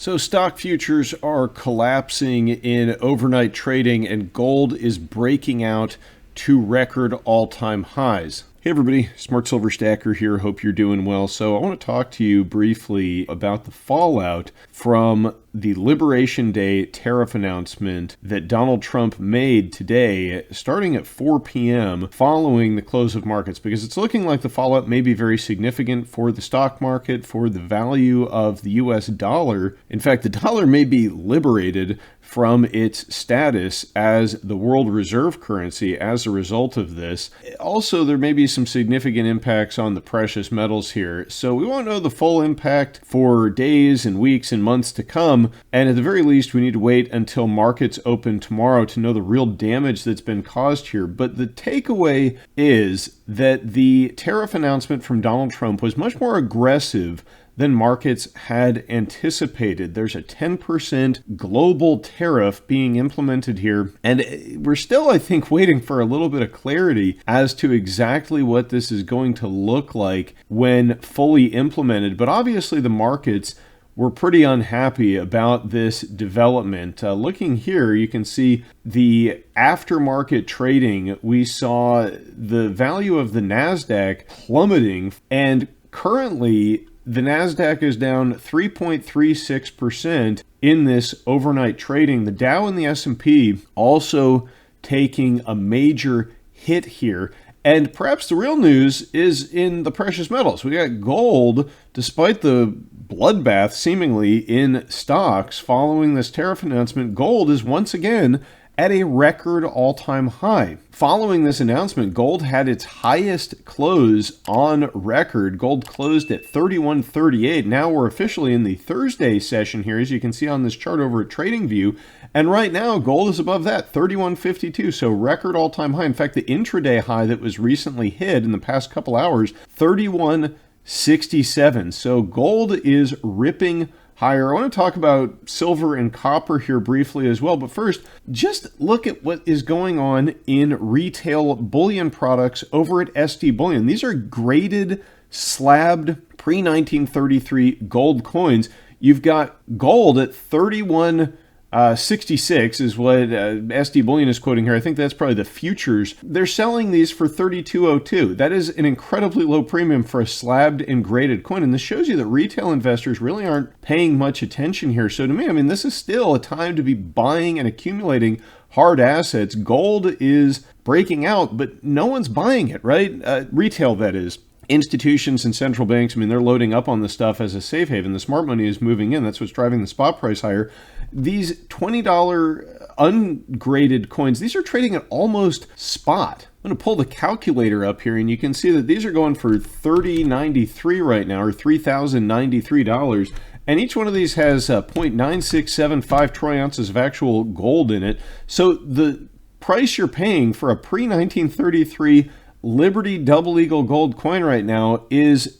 So stock futures are collapsing in overnight trading and gold is breaking out to record all-time highs. Hey everybody, Smart Silver Stacker here. Hope you're doing well. So I want to talk to you briefly about the fallout from the Liberation Day tariff announcement that Donald Trump made today, starting at 4 p.m. following the close of markets, because it's looking like the fallout may be very significant for the stock market, for the value of the US dollar. In fact, the dollar may be liberated from its status as the world reserve currency as a result of this. Also, there may be some significant impacts on the precious metals here. So we won't know the full impact for days and weeks and months to come. And at the very least, we need to wait until markets open tomorrow to know the real damage that's been caused here. But the takeaway is that the tariff announcement from Donald Trump was much more aggressive than markets had anticipated. There's a 10% global tariff being implemented here, and we're still, I think, waiting for a little bit of clarity as to exactly what this is going to look like when fully implemented. But obviously the markets were pretty unhappy about this development. Looking here, you can see the aftermarket trading. We saw the value of the NASDAQ plummeting, and currently the NASDAQ is down 3.36% in this overnight trading. The Dow and the S&P also taking a major hit here. And perhaps the real news is in the precious metals. We got gold, despite the bloodbath seemingly in stocks following this tariff announcement. Gold is once again at a record all-time high. Following this announcement, gold had its highest close on record. Gold closed at 31.38. Now we're officially in the Thursday session here, as you can see on this chart over at TradingView. And right now, gold is above that, 31.52, so record all-time high. In fact, the intraday high that was recently hit in the past couple hours, 31.67. So gold is ripping higher. I want to talk about silver and copper here briefly as well, but first, just look at what is going on in retail bullion products over at SD Bullion. These are graded, slabbed, pre-1933 gold coins. You've got gold at 31.66 is what SD Bullion is quoting here. I think that's probably the futures. They're selling these for 32.02. That is an incredibly low premium for a slabbed and graded coin. And this shows you that retail investors really aren't paying much attention here. So to me, I mean, this is still a time to be buying and accumulating hard assets. Gold is breaking out, but no one's buying it, right? Retail, that is. Institutions and central banks, I mean, they're loading up on this stuff as a safe haven. The smart money is moving in. That's what's driving the spot price higher. These $20 ungraded coins, these are trading at almost spot. I'm going to pull the calculator up here, and you can see that these are going for $30.93 right now, or $3,093. And each one of these has 0.9675 troy ounces of actual gold in it. So the price you're paying for a pre-1933 Liberty Double Eagle gold coin right now is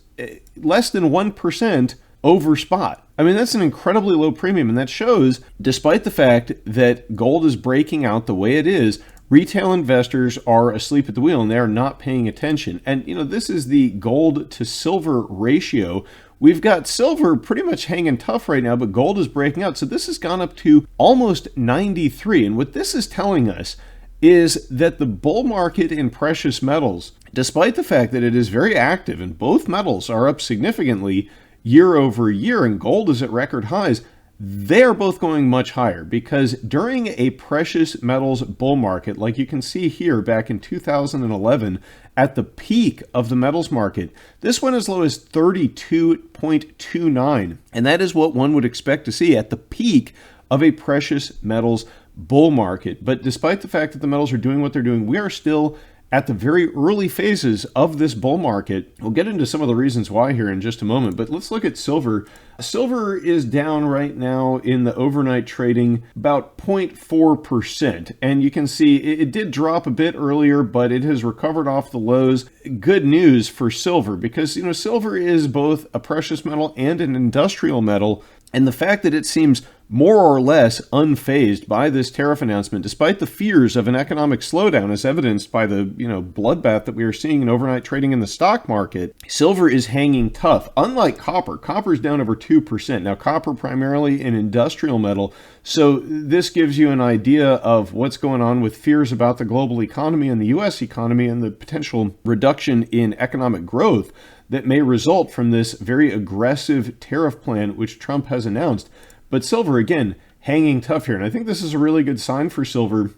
less than 1% over spot. I mean, that's an incredibly low premium, and that shows, despite the fact that gold is breaking out the way it is, retail investors are asleep at the wheel and they are not paying attention. And, you know, this is the gold to silver ratio. We've got silver pretty much hanging tough right now, but gold is breaking out. So this has gone up to almost 93. And what this is telling us is that the bull market in precious metals, despite the fact that it is very active and both metals are up significantly year over year and gold is at record highs, they are both going much higher, because during a precious metals bull market, like you can see here back in 2011, at the peak of the metals market, this went as low as 32.29. And that is what one would expect to see at the peak of a precious metals bull market. But despite the fact that the metals are doing what they're doing, we are still at the very early phases of this bull market. We'll get into some of the reasons why here in just a moment, but let's look at silver. Silver is down right now in the overnight trading about 0.4%. And you can see it did drop a bit earlier, but it has recovered off the lows. Good news for silver, because, you know, silver is both a precious metal and an industrial metal. And the fact that it seems more or less unfazed by this tariff announcement, despite the fears of an economic slowdown, as evidenced by the bloodbath that we are seeing in overnight trading in the stock market. Silver is hanging tough, unlike copper. Copper is down over 2%. Now, copper primarily an industrial metal, so this gives you an idea of what's going on with fears about the global economy and the U.S. economy and the potential reduction in economic growth that may result from this very aggressive tariff plan which Trump has announced. But silver, again, hanging tough here. And I think this is a really good sign for silver.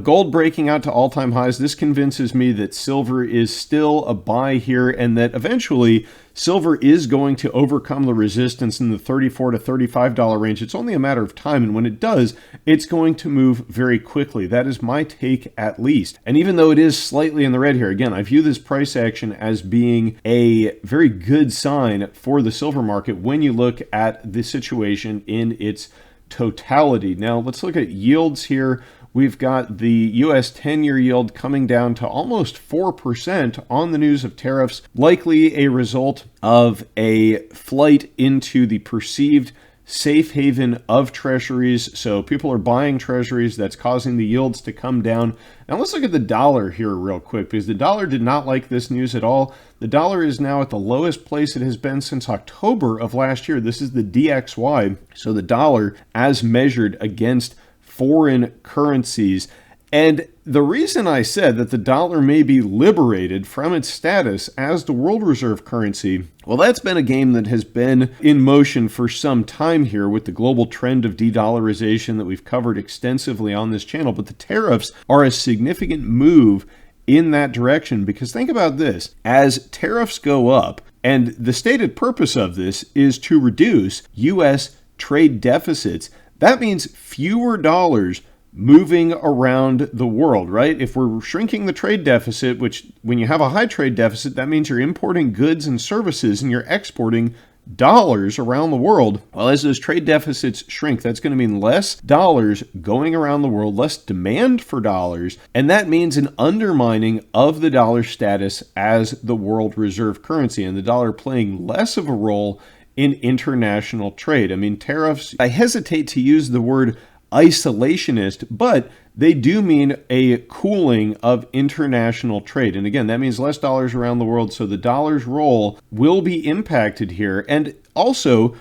Gold breaking out to all-time highs. This convinces me that silver is still a buy here and that eventually silver is going to overcome the resistance in the $34 to $35 range. It's only a matter of time. And when it does, it's going to move very quickly. That is my take, at least. And even though it is slightly in the red here, again, I view this price action as being a very good sign for the silver market when you look at the situation in its totality. Now, let's look at yields here. We've got the U.S. 10-year yield coming down to almost 4% on the news of tariffs, likely a result of a flight into the perceived safe haven of treasuries. So people are buying treasuries. That's causing the yields to come down. Now let's look at the dollar here real quick, because the dollar did not like this news at all. The dollar is now at the lowest place it has been since October of last year. This is the DXY. So the dollar as measured against foreign currencies. And the reason I said that the dollar may be liberated from its status as the world reserve currency, well, that's been a game that has been in motion for some time here with the global trend of de-dollarization that we've covered extensively on this channel. But the tariffs are a significant move in that direction, because think about this. As tariffs go up, and the stated purpose of this is to reduce U.S. trade deficits, that means fewer dollars moving around the world, right? If we're shrinking the trade deficit, which when you have a high trade deficit, that means you're importing goods and services and you're exporting dollars around the world. Well, as those trade deficits shrink, that's going to mean less dollars going around the world, less demand for dollars, and that means an undermining of the dollar status as the world reserve currency, and the dollar playing less of a role in international trade. I mean, tariffs, I hesitate to use the word isolationist, but they do mean a cooling of international trade. And again, that means less dollars around the world, so the dollar's role will be impacted here. And also,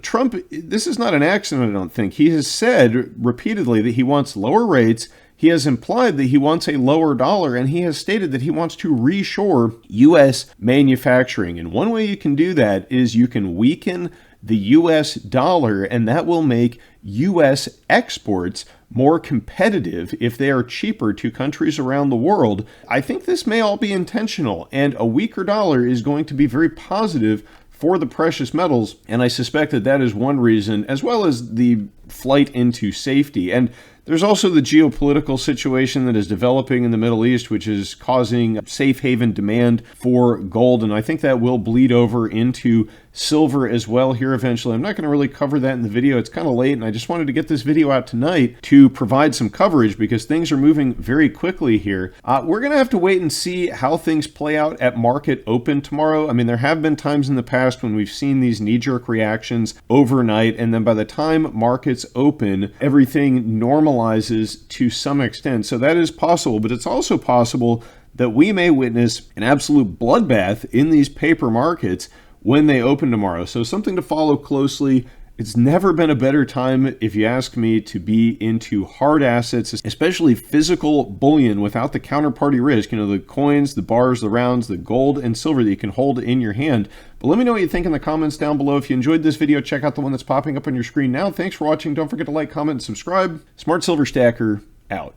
Trump, this is not an accident, I don't think. He has said repeatedly that he wants lower rates. He has implied that he wants a lower dollar, and he has stated that he wants to reshore U.S. manufacturing. And one way you can do that is you can weaken the U.S. dollar, and that will make U.S. exports more competitive if they are cheaper to countries around the world. I think this may all be intentional, and a weaker dollar is going to be very positive for the precious metals, and I suspect that that is one reason, as well as the flight into safety. And there's also the geopolitical situation that is developing in the Middle East, which is causing safe haven demand for gold, and I think that will bleed over into silver as well here eventually. I'm not going to really cover that in the video. It's kind of late, and I just wanted to get this video out tonight to provide some coverage because things are moving very quickly here. We're going to have to wait and see how things play out at market open tomorrow. I mean, there have been times in the past when we've seen these knee-jerk reactions overnight, and then by the time markets open, everything normalizes to some extent. So that is possible, but it's also possible that we may witness an absolute bloodbath in these paper markets when they open tomorrow. So something to follow closely. It's never been a better time, if you ask me, to be into hard assets, especially physical bullion without the counterparty risk. The coins, the bars, the rounds, the gold and silver that you can hold in your hand. But let me know what you think in the comments down below. If you enjoyed this video, check out the one that's popping up on your screen now. Thanks for watching. Don't forget to like, comment, and subscribe. Smart Silver Stacker, out.